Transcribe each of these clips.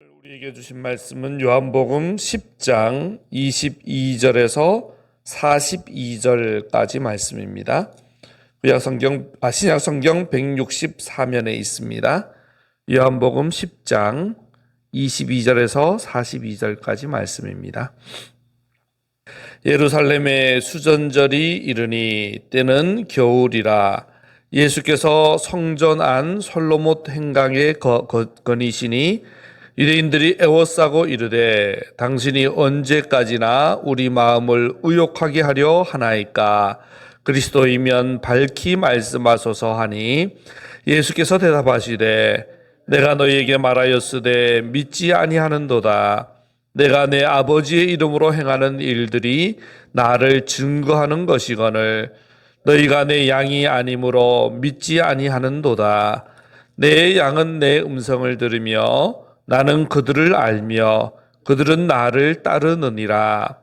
우리에게 주신 말씀은 요한복음 10장 22절에서 42절까지 말씀입니다. 신약성경 164면에 있습니다. 요한복음 10장 22절에서 42절까지 말씀입니다. 예루살렘에 수전절이 이르니 때는 겨울이라. 예수께서 성전 안 솔로몬 행강에 거니시니 유대인들이 애워싸고 이르되 당신이 언제까지나 우리 마음을 의욕하게 하려 하나이까? 그리스도이면 밝히 말씀하소서 하니 예수께서 대답하시되 내가 너희에게 말하였으되 믿지 아니하는도다. 내가 내 아버지의 이름으로 행하는 일들이 나를 증거하는 것이거늘 너희가 내 양이 아니므로 믿지 아니하는도다. 내 양은 내 음성을 들으며 나는 그들을 알며 그들은 나를 따르느니라.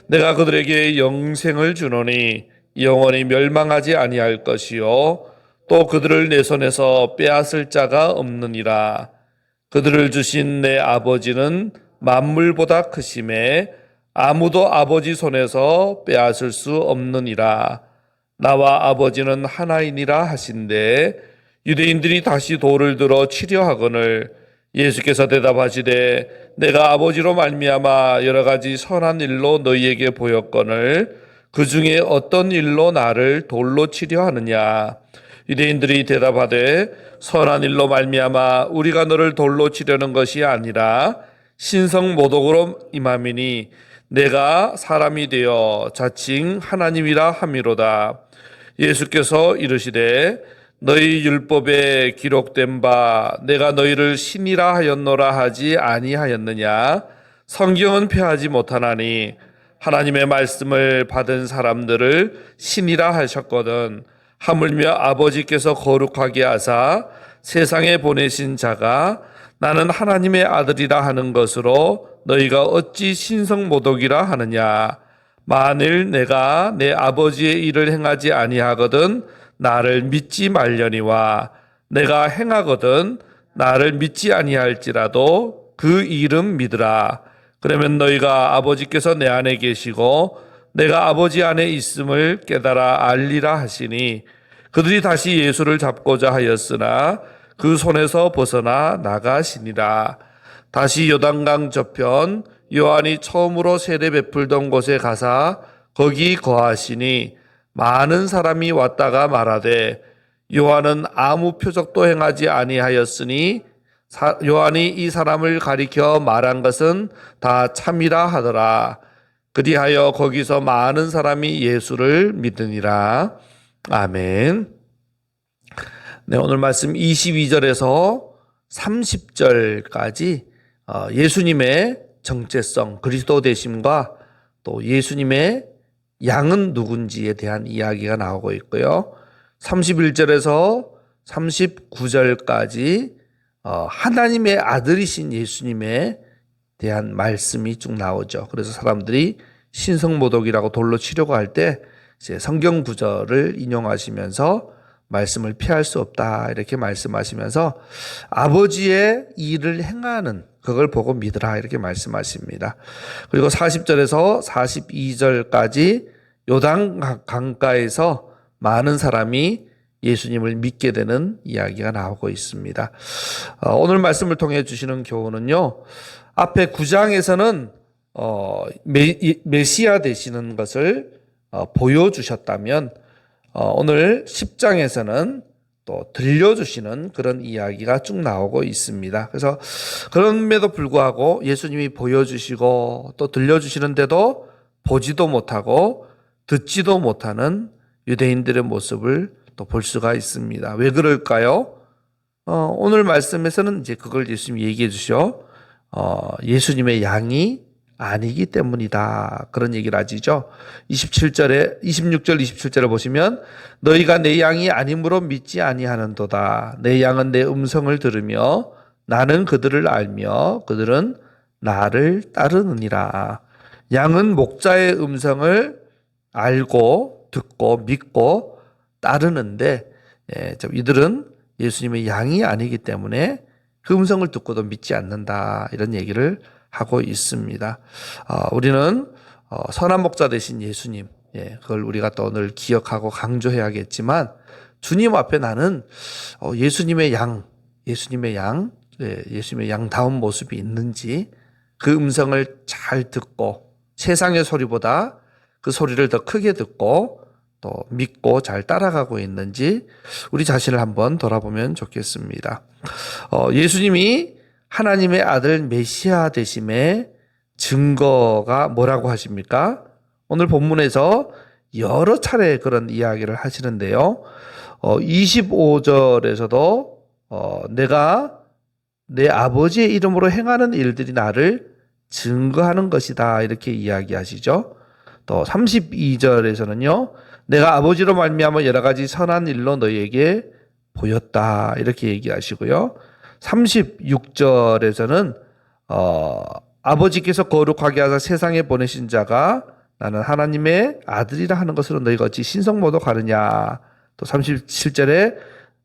내가 그들에게 영생을 주노니 영원히 멸망하지 아니할 것이요 또 그들을 내 손에서 빼앗을 자가 없느니라. 그들을 주신 내 아버지는 만물보다 크심에 아무도 아버지 손에서 빼앗을 수 없느니라. 나와 아버지는 하나이니라 하신대 유대인들이 다시 돌을 들어 치려 하거늘 예수께서 대답하시되 내가 아버지로 말미암아 여러 가지 선한 일로 너희에게 보였거늘 그 중에 어떤 일로 나를 돌로 치려 하느냐. 유대인들이 대답하되 선한 일로 말미암아 우리가 너를 돌로 치려는 것이 아니라 신성모독으로 임함이니 내가 사람이 되어 자칭 하나님이라 함이로다. 예수께서 이르시되 너희 율법에 기록된 바 내가 너희를 신이라 하였노라 하지 아니하였느냐. 성경은 폐하지 못하나니 하나님의 말씀을 받은 사람들을 신이라 하셨거든. 하물며 아버지께서 거룩하게 하사 세상에 보내신 자가 나는 하나님의 아들이라 하는 것으로 너희가 어찌 신성모독이라 하느냐. 만일 내가 내 아버지의 일을 행하지 아니하거든 나를 믿지 말려니와 내가 행하거든 나를 믿지 아니할지라도 그 이름 믿으라. 그러면 너희가 아버지께서 내 안에 계시고 내가 아버지 안에 있음을 깨달아 알리라 하시니 그들이 다시 예수를 잡고자 하였으나 그 손에서 벗어나 나가시니라. 다시 요단강 저편 요한이 처음으로 세례 베풀던 곳에 가사 거기 거하시니 많은 사람이 왔다가 말하되 요한은 아무 표적도 행하지 아니하였으니 요한이 이 사람을 가리켜 말한 것은 다 참이라 하더라. 그리하여 거기서 많은 사람이 예수를 믿으니라. 아멘. 네, 오늘 말씀 22절에서 30절까지 예수님의 정체성, 그리스도 되심과 또 예수님의 양은 누군지에 대한 이야기가 나오고 있고요. 31절에서 39절까지 하나님의 아들이신 예수님에 대한 말씀이 쭉 나오죠. 그래서 사람들이 신성모독이라고 돌로 치려고 할 때 이제 성경 구절을 인용하시면서 말씀을 피할 수 없다 이렇게 말씀하시면서 아버지의 일을 행하는 그걸 보고 믿으라 이렇게 말씀하십니다. 그리고 40절에서 42절까지 요단 강가에서 많은 사람이 예수님을 믿게 되는 이야기가 나오고 있습니다. 오늘 말씀을 통해 주시는 교훈은요. 앞에 9장에서는 메시아 되시는 것을 보여주셨다면 오늘 10장에서는 또 들려주시는 그런 이야기가 쭉 나오고 있습니다. 그래서 그럼에도 불구하고 예수님이 보여주시고 또 들려주시는데도 보지도 못하고 듣지도 못하는 유대인들의 모습을 또 볼 수가 있습니다. 왜 그럴까요? 오늘 말씀에서는 이제 그걸 예수님이 얘기해 주셔. 예수님의 양이 아니기 때문이다. 그런 얘기를 하시죠. 26절, 27절에 보시면 너희가 내 양이 아니므로 믿지 아니하는도다. 내 양은 내 음성을 들으며 나는 그들을 알며 그들은 나를 따르느니라. 양은 목자의 음성을 알고 듣고 믿고 따르는데 이들은 예수님의 양이 아니기 때문에 그 음성을 듣고도 믿지 않는다. 이런 얘기를 하고 있습니다. 우리는 선한 목자 되신 예수님, 그걸 우리가 또 늘 기억하고 강조해야겠지만 주님 앞에 나는 예수님의 예수님의 양다운 모습이 있는지 그 음성을 잘 듣고 세상의 소리보다 그 소리를 더 크게 듣고 또 믿고 잘 따라가고 있는지 우리 자신을 한번 돌아보면 좋겠습니다. 예수님이 하나님의 아들 메시아 되심의 증거가 뭐라고 하십니까? 오늘 본문에서 여러 차례 그런 이야기를 하시는데요. 25절에서도 내가 내 아버지의 이름으로 행하는 일들이 나를 증거하는 것이다 이렇게 이야기하시죠. 또 32절에서는요. 내가 아버지로 말미암아 여러 가지 선한 일로 너희에게 보였다 이렇게 얘기하시고요. 36절에서는 아버지께서 거룩하게 하사 세상에 보내신 자가 나는 하나님의 아들이라 하는 것으로 너희가 어찌 신성모독하느냐. 또 37절에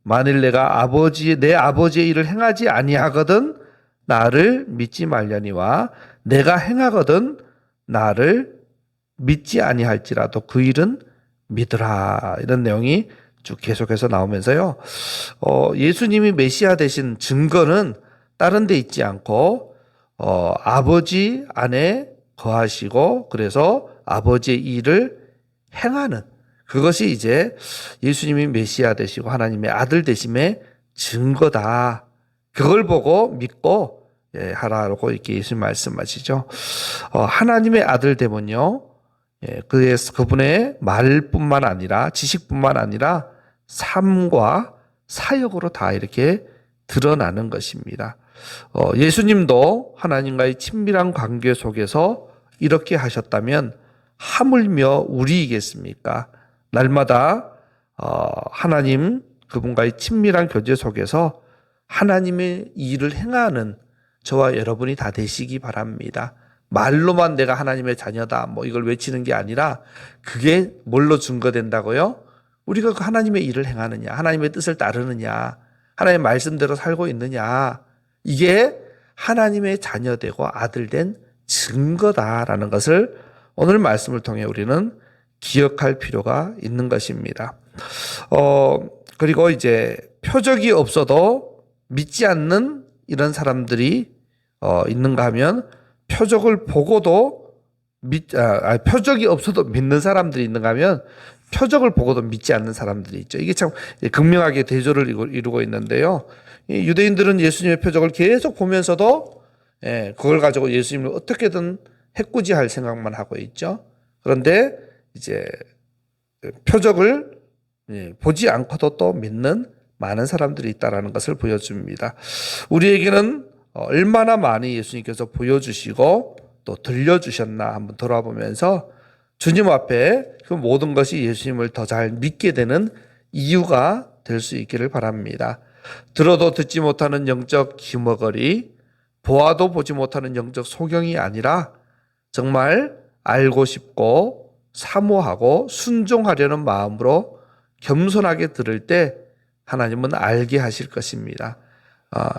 만일 내가 내 아버지의 일을 행하지 아니하거든 나를 믿지 말려니와 내가 행하거든 나를 믿지 아니할지라도 그 일은 믿으라. 이런 내용이 쭉 계속해서 나오면서요. 예수님이 메시아 되신 증거는 다른 데 있지 않고 아버지 안에 거하시고 그래서 아버지의 일을 행하는 그것이 이제 예수님이 메시아 되시고 하나님의 아들 되심의 증거다. 그걸 보고 믿고 하라고 이렇게 예수님 말씀하시죠. 하나님의 아들 되면요. 그분의 말뿐만 아니라 지식뿐만 아니라 삶과 사역으로 다 이렇게 드러나는 것입니다. 예수님도 하나님과의 친밀한 관계 속에서 이렇게 하셨다면 하물며 우리이겠습니까? 날마다 하나님 그분과의 친밀한 교제 속에서 하나님의 일을 행하는 저와 여러분이 다 되시기 바랍니다. 말로만 내가 하나님의 자녀다 이걸 외치는 게 아니라 그게 뭘로 증거된다고요? 우리가 그 하나님의 일을 행하느냐, 하나님의 뜻을 따르느냐, 하나님의 말씀대로 살고 있느냐, 이게 하나님의 자녀되고 아들된 증거다라는 것을 오늘 말씀을 통해 우리는 기억할 필요가 있는 것입니다. 그리고 이제 표적이 없어도 믿지 않는 이런 사람들이 있는가 하면 표적을 보고도 표적이 없어도 믿는 사람들이 있는가 하면 표적을 보고도 믿지 않는 사람들이 있죠. 이게 참 극명하게 대조를 이루고 있는데요. 이 유대인들은 예수님의 표적을 계속 보면서도 그걸 가지고 예수님을 어떻게든 해꾸지할 생각만 하고 있죠. 그런데 이제 표적을 보지 않고도 또 믿는 많은 사람들이 있다라는 것을 보여줍니다. 우리에게는 얼마나 많이 예수님께서 보여주시고 또 들려주셨나 한번 돌아보면서 주님 앞에 그 모든 것이 예수님을 더 잘 믿게 되는 이유가 될 수 있기를 바랍니다. 들어도 듣지 못하는 영적 귀머거리, 보아도 보지 못하는 영적 소경이 아니라 정말 알고 싶고 사모하고 순종하려는 마음으로 겸손하게 들을 때 하나님은 알게 하실 것입니다.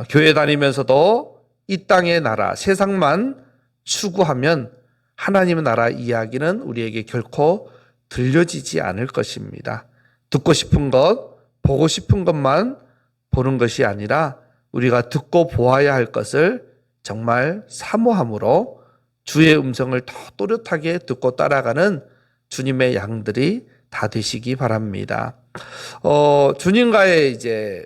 교회 다니면서도 이 땅의 나라, 세상만 추구하면 하나님의 나라 이야기는 우리에게 결코 들려지지 않을 것입니다. 듣고 싶은 것, 보고 싶은 것만 보는 것이 아니라 우리가 듣고 보아야 할 것을 정말 사모함으로 주의 음성을 더 또렷하게 듣고 따라가는 주님의 양들이 다 되시기 바랍니다. 주님과의 이제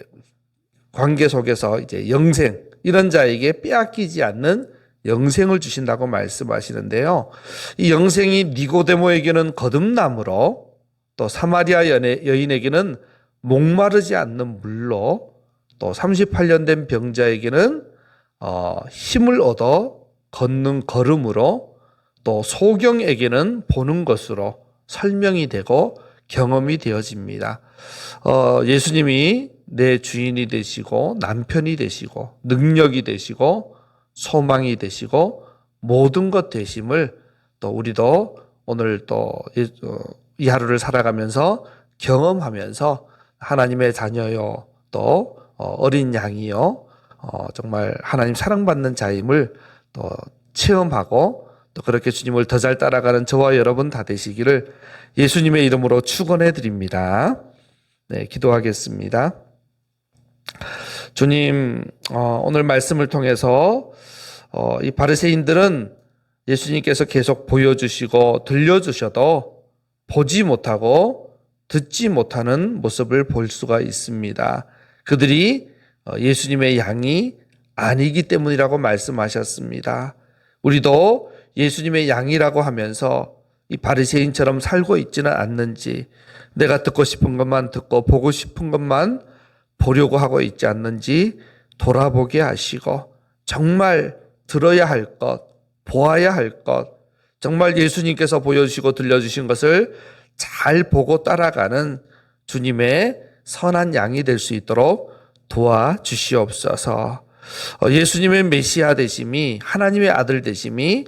관계 속에서 이제 영생, 이런 자에게 빼앗기지 않는 영생을 주신다고 말씀하시는데요. 이 영생이 니고데모에게는 거듭남으로 또 사마리아 여인에게는 목마르지 않는 물로 또 38년 된 병자에게는 힘을 얻어 걷는 걸음으로 또 소경에게는 보는 것으로 설명이 되고 경험이 되어집니다. 예수님이 내 주인이 되시고 남편이 되시고 능력이 되시고 소망이 되시고 모든 것 되심을 또 우리도 오늘 또 이 하루를 살아가면서 경험하면서 하나님의 자녀요 또 어린 양이요 정말 하나님 사랑받는 자임을 또 체험하고 또 그렇게 주님을 더 잘 따라가는 저와 여러분 다 되시기를 예수님의 이름으로 축원해 드립니다. 네, 기도하겠습니다. 주님, 오늘 말씀을 통해서 이 바리새인들은 예수님께서 계속 보여주시고 들려주셔도 보지 못하고 듣지 못하는 모습을 볼 수가 있습니다. 그들이 예수님의 양이 아니기 때문이라고 말씀하셨습니다. 우리도 예수님의 양이라고 하면서 이 바리새인처럼 살고 있지는 않는지, 내가 듣고 싶은 것만 듣고 보고 싶은 것만 보려고 하고 있지 않는지 돌아보게 하시고, 정말 들어야 할 것, 보아야 할 것, 정말 예수님께서 보여주시고 들려주신 것을 잘 보고 따라가는 주님의 선한 양이 될 수 있도록 도와주시옵소서. 예수님의 메시아 되심이, 하나님의 아들 되심이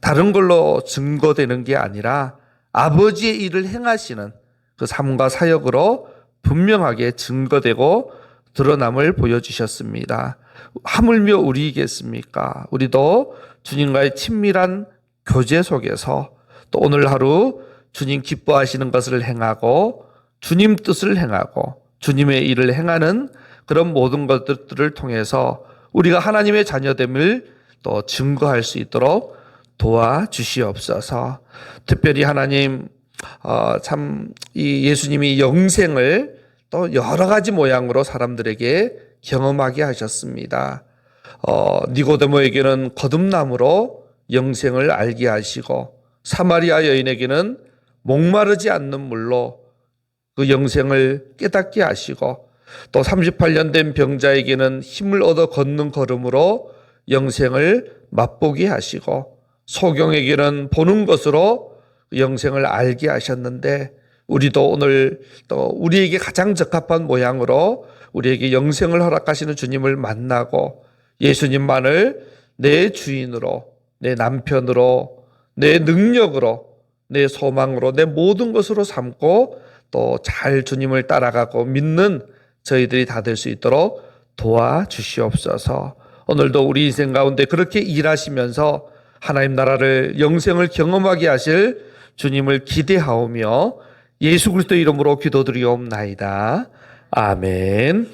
다른 걸로 증거되는 게 아니라 아버지의 일을 행하시는 그 삶과 사역으로 분명하게 증거되고 드러남을 보여주셨습니다. 하물며 우리이겠습니까? 우리도 주님과의 친밀한 교제 속에서 또 오늘 하루 주님 기뻐하시는 것을 행하고 주님 뜻을 행하고 주님의 일을 행하는 그런 모든 것들을 통해서 우리가 하나님의 자녀됨을 또 증거할 수 있도록 도와주시옵소서. 특별히 하나님, 참 이 예수님이 영생을 또 여러 가지 모양으로 사람들에게 경험하게 하셨습니다. 니고데모에게는 거듭남으로 영생을 알게 하시고, 사마리아 여인에게는 목마르지 않는 물로 그 영생을 깨닫게 하시고, 또 38년 된 병자에게는 힘을 얻어 걷는 걸음으로 영생을 맛보게 하시고, 소경에게는 보는 것으로 영생을 알게 하셨는데, 우리도 오늘 또 우리에게 가장 적합한 모양으로 우리에게 영생을 허락하시는 주님을 만나고 예수님만을 내 주인으로, 내 남편으로, 내 능력으로, 내 소망으로, 내 모든 것으로 삼고 또 잘 주님을 따라가고 믿는 저희들이 다 될 수 있도록 도와주시옵소서. 오늘도 우리 인생 가운데 그렇게 일하시면서 하나님 나라를, 영생을 경험하게 하실 주님을 기대하오며 예수 그리스도 이름으로 기도드리옵나이다. 아멘.